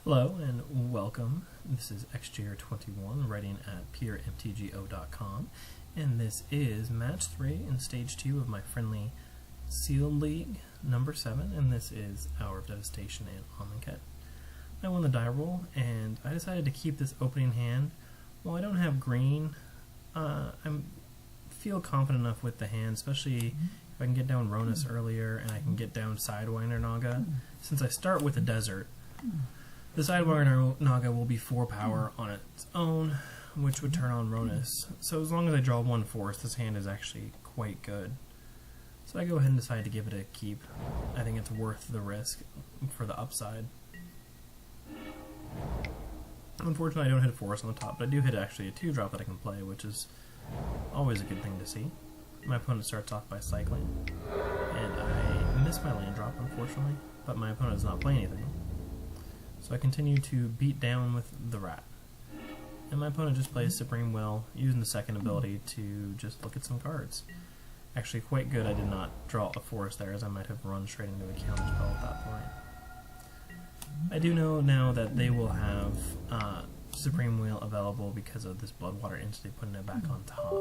Hello and welcome. This is xger21 writing at puremtgo.com, and this is match 3 in stage 2 of my friendly sealed league number 7, and this is Hour of Devastation and Amonkhet. I won the die roll, and I decided to keep this opening hand. While I don't have green, I feel confident enough with the hand, especially if I can get down Ronus earlier and I can get down Sidewinder Naga. Since I start with a desert, the Sidewinder Naga will be 4 power on its own, which would turn on Ronus. So as long as I draw 1 force, this hand is actually quite good. So I go ahead and decide to give it a keep. I think it's worth the risk for the upside. Unfortunately, I don't hit a force on the top, but I do hit actually a 2-drop that I can play, which is always a good thing to see. My opponent starts off by cycling, and I miss my land drop, unfortunately, but my opponent does not play anything. So I continue to beat down with the rat. And my opponent just plays Supreme Will, using the second ability to just look at some cards. Actually quite good I did not draw a forest there, as I might have run straight into a counterspell at that point. I do know now that they will have Supreme Will available because of this Bloodwater instantly putting it back on top.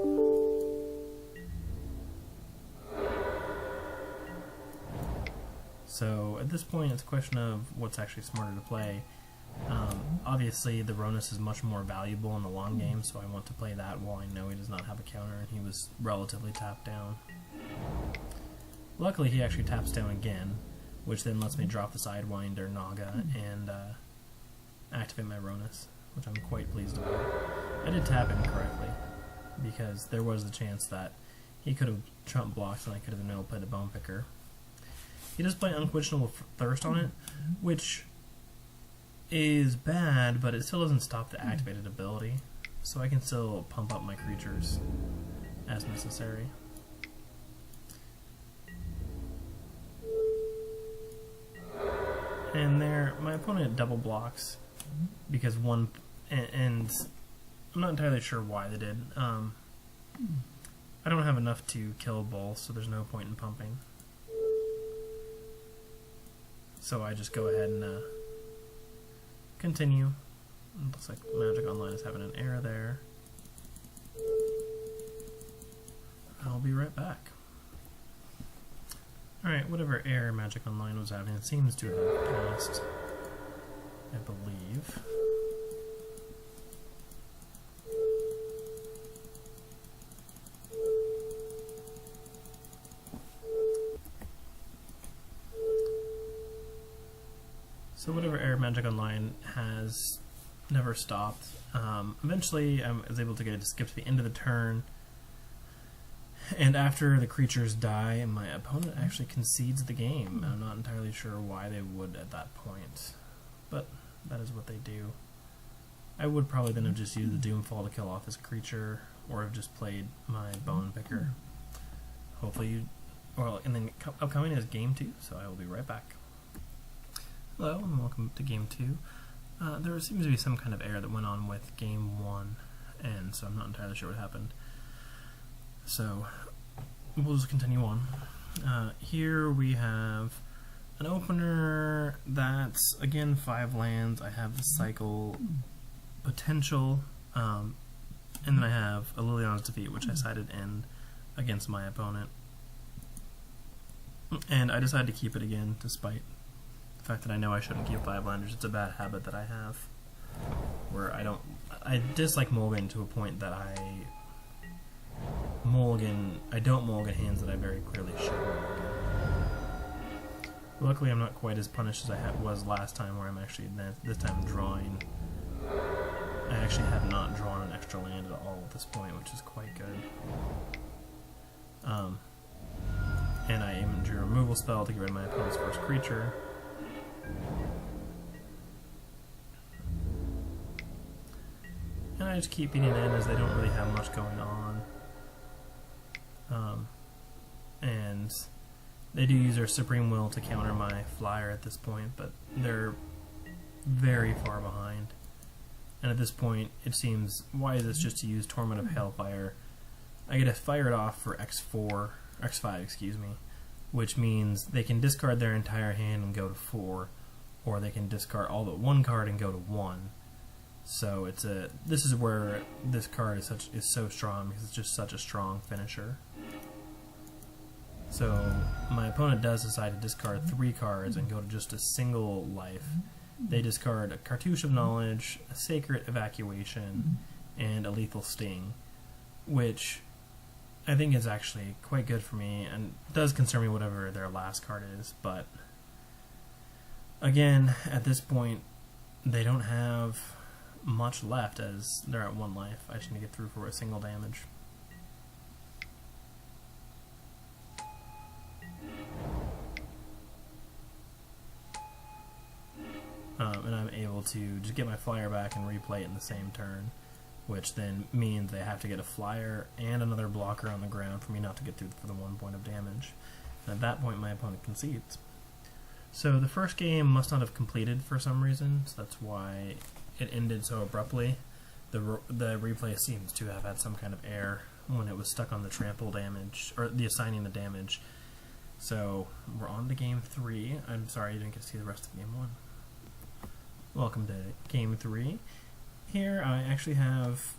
So at this point, it's a question of what's actually smarter to play. Obviously, the Ronus is much more valuable in the long game, so I want to play that while I know he does not have a counter, and he was relatively tapped down. Luckily, he actually taps down again, which then lets me drop the Sidewinder Naga and activate my Ronus, which I'm quite pleased about. I did tap him correctly, because there was the chance that he could have trump blocked and I could have been able to play the Bone Picker. He does play Unquenchable Thirst on it, which is bad, but it still doesn't stop the activated ability, so I can still pump up my creatures as necessary. And there, my opponent double blocks because one, and I'm not entirely sure why they did. I don't have enough to kill both, so there's no point in pumping. So I just go ahead and continue. It looks like Magic Online is having an error there. I'll be right back. Alright, whatever error Magic Online was having, it seems to have passed, I believe. So whatever error Magic Online has never stopped. Eventually I was able to get it to skip to the end of the turn, and after the creatures die, my opponent actually concedes the game. I'm not entirely sure why they would at that point, but that is what they do. I would probably then have just used the Doomfall to kill off his creature, or have just played my Bone Picker. Hopefully and then upcoming is Game 2, so I will be right back. Hello and welcome to Game 2. There seems to be some kind of error that went on with Game 1, and so I'm not entirely sure what happened. So we'll just continue on. Here we have an opener that's, again, 5 lands. I have the cycle potential, and then I have a Liliana's Defeat, which I sided in against my opponent. And I decided to keep it again, despite the fact that I know I shouldn't keep 5 landers. It's a bad habit that I have, where I dislike mulligan to a point that I don't mulligan hands that I very clearly should mulligan. Luckily, I'm not quite as punished as I was last time, where I'm actually this time drawing. I actually have not drawn an extra land at all at this point, which is quite good. And I even drew a removal spell to get rid of my opponent's first creature. And I just keep beating in as they don't really have much going on. And they do use their Supreme Will to counter my flyer at this point, but they're very far behind. And at this point, it seems wise it's just to use Torment of Hailfire. I get to fire it off for X5, excuse me, which means they can discard their entire hand and go to 4, or they can discard all but one card and go to 1. So this is where this card is so strong, because it's just such a strong finisher. So my opponent does decide to discard 3 cards and go to just a single life. They discard a Cartouche of Knowledge, a Sacred Evacuation, and a Lethal Sting, which I think is actually quite good for me, and does concern me whatever their last card is, but again, at this point, they don't have much left as they're at 1 life. I just need to get through for a single damage. And I'm able to just get my flyer back and replay it in the same turn, which then means they have to get a flyer and another blocker on the ground for me not to get through for the 1 point of damage. And at that point, my opponent concedes. So the first game must not have completed for some reason, so that's why it ended so abruptly. The replay seems to have had some kind of error when it was stuck on the trample damage, or the assigning the damage. So we're on to game 3. I'm sorry you didn't get to see the rest of game 1. Welcome to game 3. Here I actually have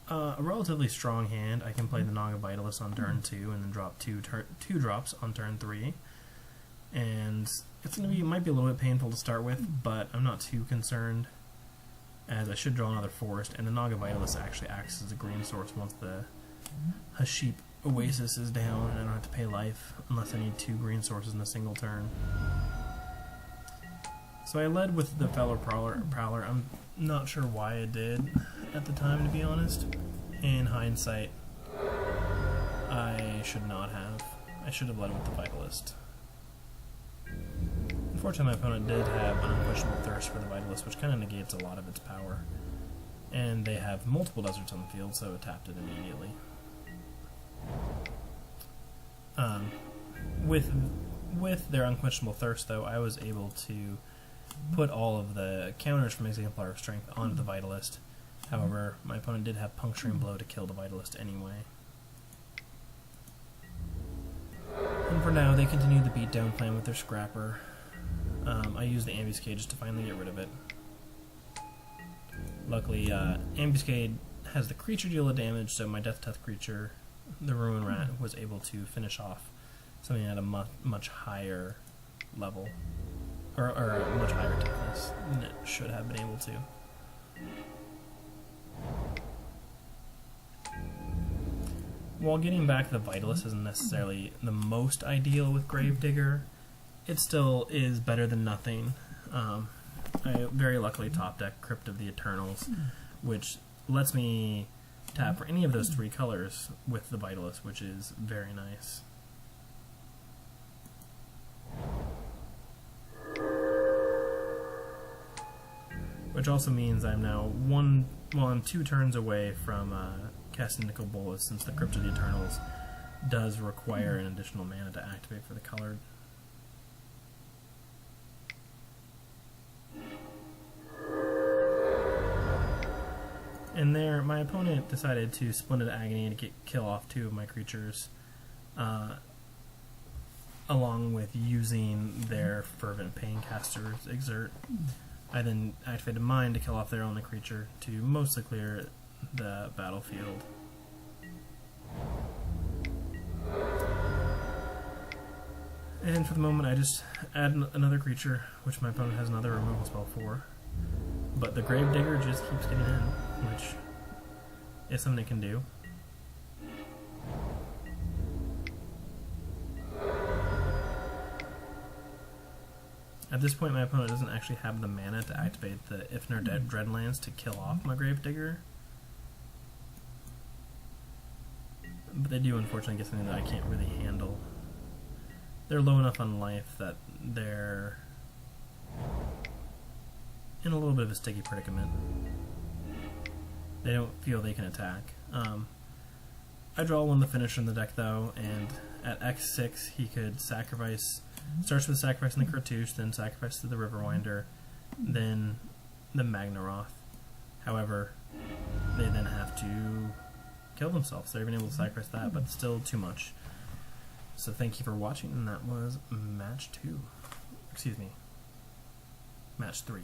a relatively strong hand. I can play the Naga Vitalist on turn 2 and then drop two drops on turn 3. And it might be a little bit painful to start with, but I'm not too concerned, as I should draw another forest, and the Naga Vitalist actually acts as a green source once the HOU Oasis is down, and I don't have to pay life unless I need 2 green sources in a single turn. So I led with the Fellow Prowler. I'm not sure why I did at the time, to be honest. In hindsight, I should not have. I should have led with the Vitalist. Unfortunately, my opponent did have an Unquestionable Thirst for the Vitalist, which kind of negates a lot of its power. And they have multiple deserts on the field, so it tapped it immediately. With their Unquestionable Thirst, though, I was able to put all of the counters from Exemplar of Strength onto the Vitalist. However, my opponent did have Puncturing Blow to kill the Vitalist anyway. And for now, they continue the beatdown plan with their Scrapper. I used the Ambuscade just to finally get rid of it. Luckily, Ambuscade has the creature deal the damage, so my Death Touch creature, the Ruin Rat, was able to finish off something at a much higher level, or a much higher toughness than it should have been able to. While getting back the Vitalist isn't necessarily the most ideal with Gravedigger, it still is better than nothing. I very luckily top deck Crypt of the Eternals, which lets me tap for any of those 3 colors with the Vitalist, which is very nice. Which also means I'm now I'm 2 turns away from casting Nicol Bolas, since the Crypt of the Eternals does require an additional mana to activate for the colored. And there, my opponent decided to Splendid Agony to kill off 2 of my creatures, along with using their Fervent Paincaster's Exert. I then activated mine to kill off their only creature to mostly clear the battlefield. And for the moment, I just add another creature, which my opponent has another removal spell for. But the Gravedigger just keeps getting in, which is something it can do. At this point, my opponent doesn't actually have the mana to activate the Ifnir Dreadlands to kill off my Gravedigger. But they do, unfortunately, get something that I can't really handle. They're low enough on life that they're in a little bit of a sticky predicament. They don't feel they can attack. I draw one to finish in the deck, though, and at X6 he could sacrifice. Starts with sacrificing the Cartouche, then sacrifice to the Riverwinder, then the Magnaroth. However, they then have to kill themselves. They've been able to sacrifice that, but still too much. So thank you for watching, and that was match 2. Excuse me. match 3.